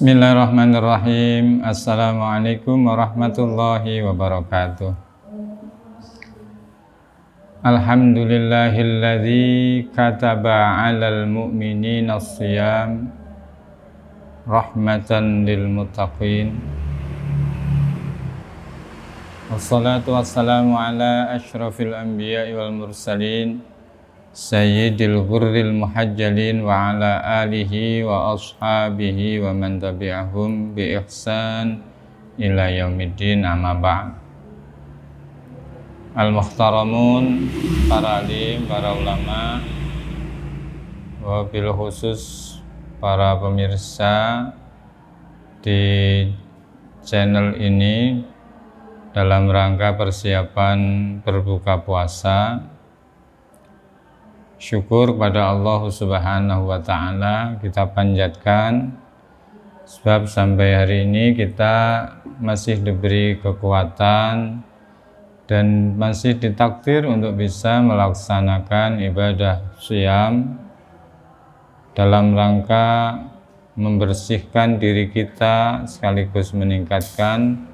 Bismillahirrahmanirrahim. Assalamualaikum warahmatullahi wabarakatuh. Alhamdulillahilladzi kataba 'alal mu'minina as-siyam rahmatan lil muttaqin. Wassalatu wassalamu ala asyrafil anbiya'i wal mursalin Sayyidil ghurril muhajjalin wa ala alihi wa ashabihi wa man tabi'ahum bi ihsan ila yaumiddin, amma ba'd. Al-muhtaramun, para alim, para ulama, wabil khusus para pemirsa di channel ini dalam rangka persiapan berbuka puasa. Syukur kepada Allah Subhanahu wa Ta'ala kita panjatkan, sebab sampai hari ini kita masih diberi kekuatan dan masih ditakdir untuk bisa melaksanakan ibadah syiyam dalam rangka membersihkan diri kita sekaligus meningkatkan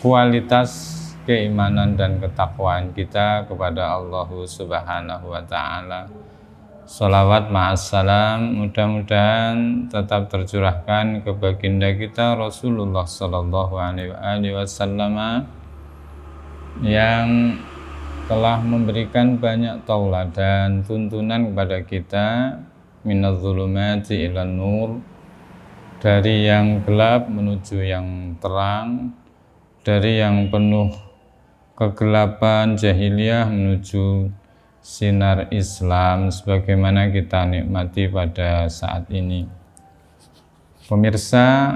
kualitas keimanan dan ketakwaan kita kepada Allah Subhanahu wa Ta'ala. Salawat ma'assalam mudah-mudahan tetap tercurahkan ke baginda kita Rasulullah sallallahu alaihi wasallam yang telah memberikan banyak tauladan tuntunan kepada kita minadz zulumati ilan nur, dari yang gelap menuju yang terang, dari yang penuh kegelapan jahiliyah menuju sinar Islam sebagaimana kita nikmati pada saat ini. Pemirsa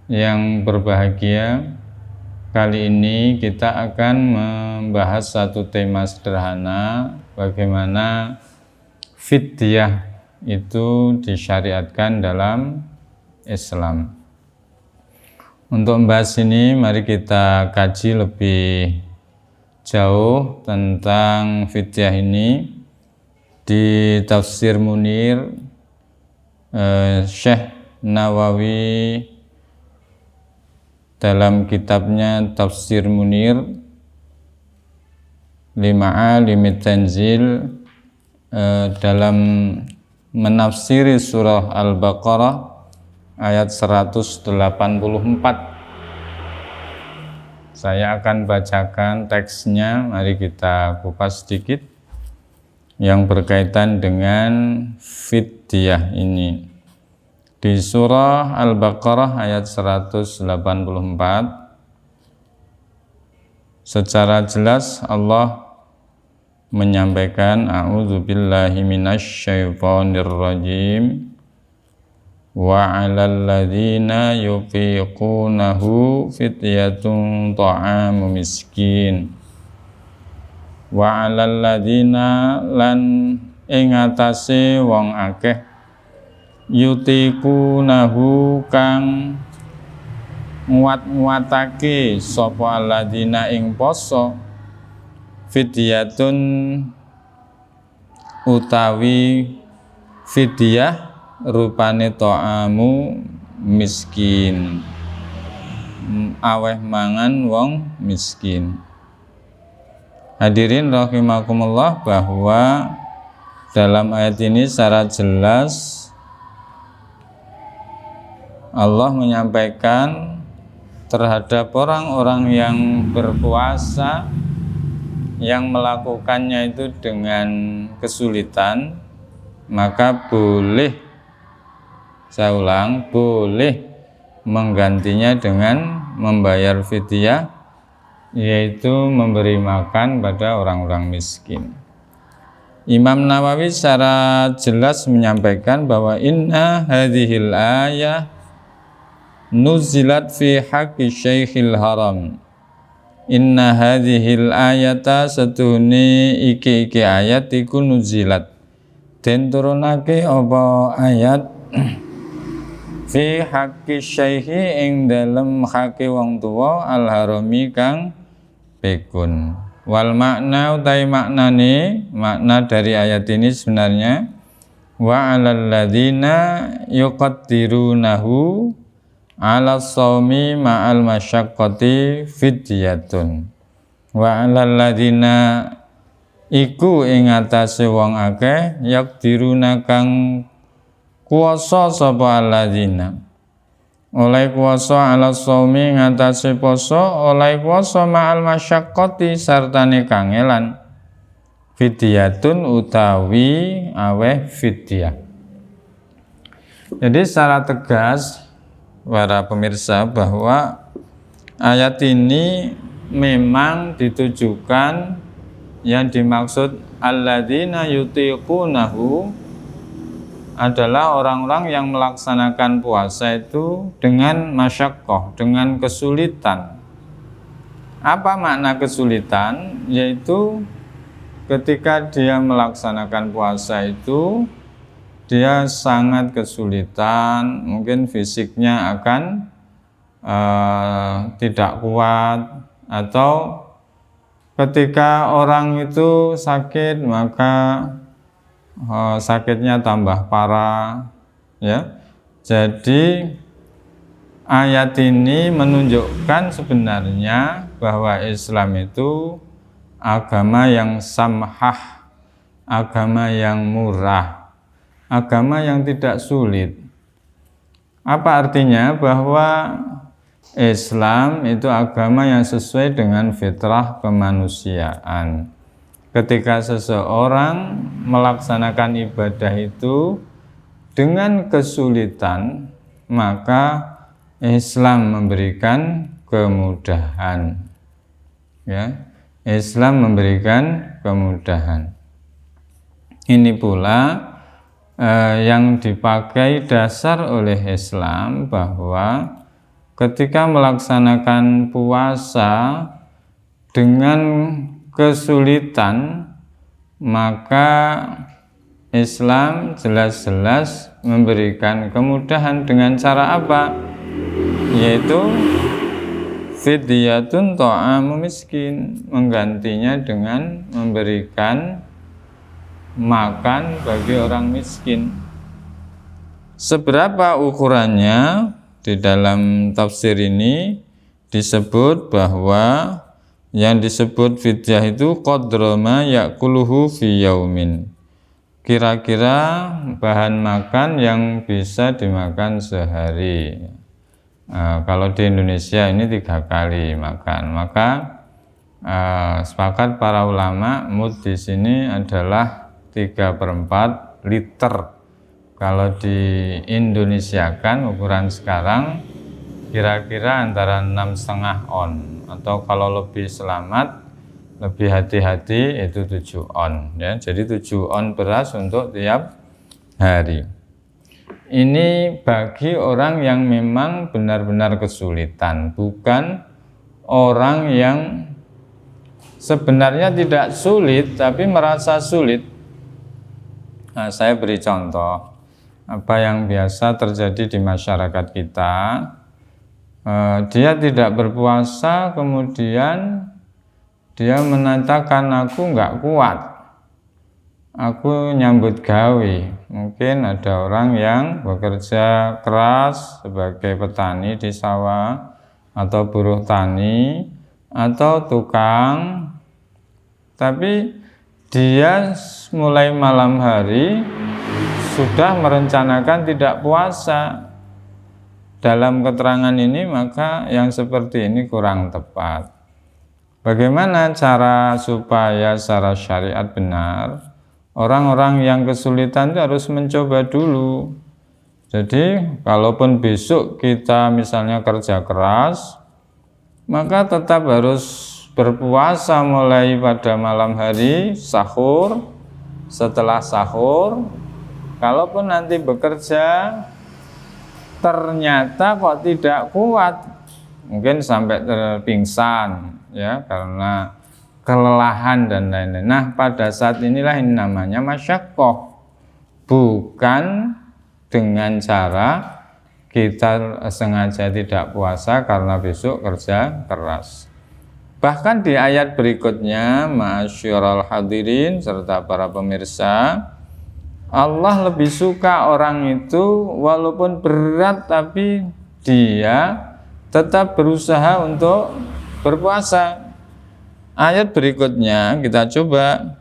yang berbahagia, kali ini kita akan membahas satu tema sederhana, bagaimana fidyah itu disyariatkan dalam Islam. Untuk membahas ini, mari kita kaji lebih jauh tentang fidyah ini di Tafsir Munir Syekh Nawawi dalam kitabnya Tafsir Munir Lima'alimit Tanzil dalam menafsiri surah Al-Baqarah ayat 184. Saya akan bacakan teksnya, mari kita kupas sedikit yang berkaitan dengan fidyah ini. Di surah Al-Baqarah ayat 184 secara jelas Allah menyampaikan a'udzubillahi minasyaitonir rajim. Wa 'alal ladzina yuqiqunahu fidyatun ta'amu miskin. Wa 'alal ladzina lan ing atase wong akeh yutiqunahu kang nguat-nguatake sapa alladzina ing poso fidyatun utawi fidyah rupane ta'amu miskin, aweh mangan wong miskin. Hadirin rahimakumullah, bahwa dalam ayat ini secara jelas Allah menyampaikan terhadap orang-orang yang berpuasa yang melakukannya itu dengan kesulitan, maka boleh, saya ulang, boleh menggantinya dengan membayar fidyah, yaitu memberi makan pada orang-orang miskin. Imam Nawawi secara jelas menyampaikan bahwa inna hadhil ayah nuzilat fi haqqi syekhil haram. Inna hadhil ayata setuhune iki ayat iku nuzilat den turunake apa ayat fi haqqi syaihi ing dalem hake wong tuwa al harami kang bekun. Wal makna utai maknane, makna dari ayat ini sebenarnya wa 'alal ladzina yuqaddirunahu ala shaumi ma'al masyaqqati fidyatun wa 'alal ladzina iku ing atase wong akeh yakdiruna kang kuwasa sapa alladzina oleh kuwasa ala shaumi ngatasi poso oleh kuwasa ma'al masyaqqati sartane kangelan fidyatun utawi aweh fidyah. Jadi secara tegas para pemirsa bahwa ayat ini memang ditujukan yang dimaksud alladzina yutiqunahu adalah orang-orang yang melaksanakan puasa itu dengan masyaqqah, dengan kesulitan. Apa makna kesulitan? Yaitu ketika dia melaksanakan puasa itu dia sangat kesulitan, mungkin fisiknya akan tidak kuat, atau ketika orang itu sakit maka sakitnya tambah parah, ya. Jadi ayat ini menunjukkan sebenarnya bahwa Islam itu agama yang samhah, agama yang murah, agama yang tidak sulit. Apa artinya? Bahwa Islam itu agama yang sesuai dengan fitrah kemanusiaan. Ketika seseorang melaksanakan ibadah itu dengan kesulitan, maka Islam memberikan kemudahan. Ya, Islam memberikan kemudahan. Ini pula yang dipakai dasar oleh Islam, bahwa ketika melaksanakan puasa dengan kesulitan, maka Islam jelas-jelas memberikan kemudahan dengan cara apa? Yaitu fidyatun ta'amu miskin, menggantinya dengan memberikan makan bagi orang miskin. Seberapa ukurannya? Di dalam tafsir ini disebut bahwa yang disebut fidyah itu qadra ma ya'kuluhu fi yaumin, kira-kira bahan makan yang bisa dimakan sehari. Kalau di Indonesia ini 3 kali makan, maka sepakat para ulama mud di sini adalah 3/4 liter. Kalau di Indonesia kan ukuran sekarang kira-kira antara 6,5 on, atau kalau lebih selamat, lebih hati-hati itu 7 on, ya. Jadi 7 on beras untuk tiap hari. Ini bagi orang yang memang benar-benar kesulitan, bukan orang yang sebenarnya tidak sulit tapi merasa sulit. Nah, saya beri contoh apa yang biasa terjadi di masyarakat kita. Dia tidak berpuasa, kemudian dia menyatakan aku nggak kuat, aku nyambut gawe. Mungkin ada orang yang bekerja keras sebagai petani di sawah, atau buruh tani, atau tukang, tapi dia mulai malam hari sudah merencanakan tidak puasa. Dalam keterangan ini maka yang seperti ini kurang tepat. Bagaimana cara supaya secara syariat benar? Orang-orang yang kesulitan itu harus mencoba dulu. Jadi kalaupun besok kita misalnya kerja keras, maka tetap harus berpuasa mulai pada malam hari, sahur, setelah sahur. Kalaupun nanti bekerja ternyata kok tidak kuat, mungkin sampai terpingsan, ya, karena kelelahan dan lain-lain. Nah, pada saat inilah ini namanya masyaqqah, bukan dengan cara kita sengaja tidak puasa karena besok kerja keras. Bahkan di ayat berikutnya, ma'asyiral hadirin serta para pemirsa, Allah lebih suka orang itu walaupun berat tapi dia tetap berusaha untuk berpuasa. Ayat berikutnya kita coba,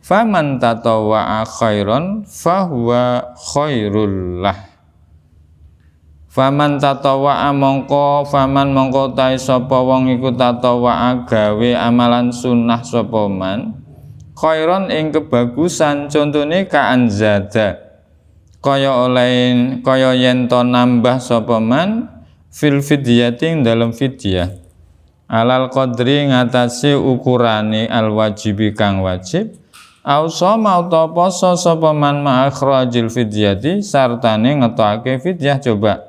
faman tatawwa'a khairon fahuwa khairul lah. Faman tatawwa'a mongko ta'i sapa wong iku tatawwa'a gawe amalan sunnah sapa man khairon ing kebagusan, contone ka anzada kaya yen to nambah sapa man fil fidyati dalam fidyah alal qadri ngatasi ukurane al wajibi kang wajib au soma utawa poso sapa man ma'akhrajil fidyati sartane ngetokake fidyah. Coba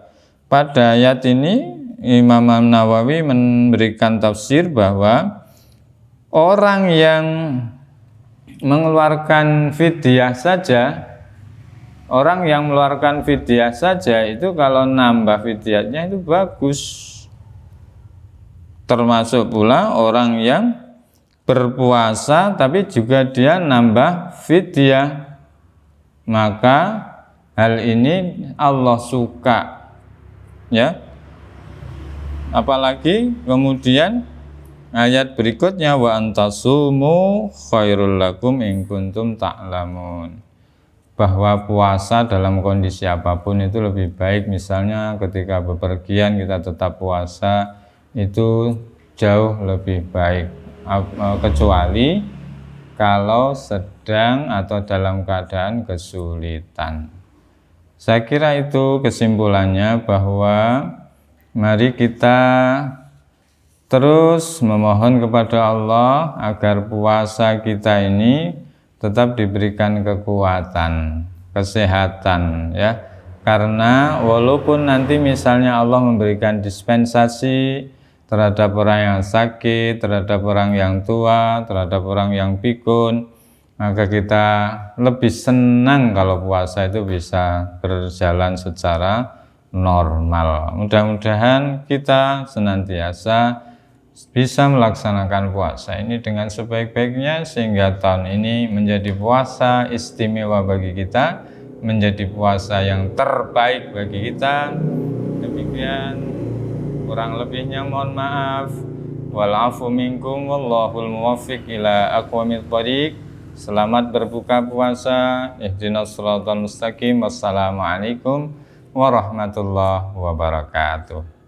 pada ayat ini Imam Nawawi memberikan tafsir bahwa orang yang mengeluarkan fidyah saja itu kalau nambah fidyahnya itu bagus. Termasuk pula orang yang berpuasa tapi juga dia nambah fidyah, maka hal ini Allah suka, ya. Apalagi kemudian ayat berikutnya wa antasumu khairul lakum in kuntum ta'lamun, bahwa puasa dalam kondisi apapun itu lebih baik. Misalnya ketika bepergian kita tetap puasa, itu jauh lebih baik, kecuali kalau sedang atau dalam keadaan kesulitan. Saya kira itu kesimpulannya, bahwa mari kita terus memohon kepada Allah agar puasa kita ini tetap diberikan kekuatan, kesehatan, ya. Karena walaupun nanti misalnya Allah memberikan dispensasi terhadap orang yang sakit, terhadap orang yang tua, terhadap orang yang pikun, maka kita lebih senang kalau puasa itu bisa berjalan secara normal. Mudah-mudahan kita senantiasa bisa melaksanakan puasa ini dengan sebaik-baiknya, sehingga tahun ini menjadi puasa istimewa bagi kita, menjadi puasa yang terbaik bagi kita. Demikian, kurang lebihnya mohon maaf. Wal afu minkum wallahul muwaffiq ila aqwamit thoriq. Selamat berbuka puasa. Ihdinas shiratal mustaqim. Wassalamualaikum warahmatullahi wabarakatuh.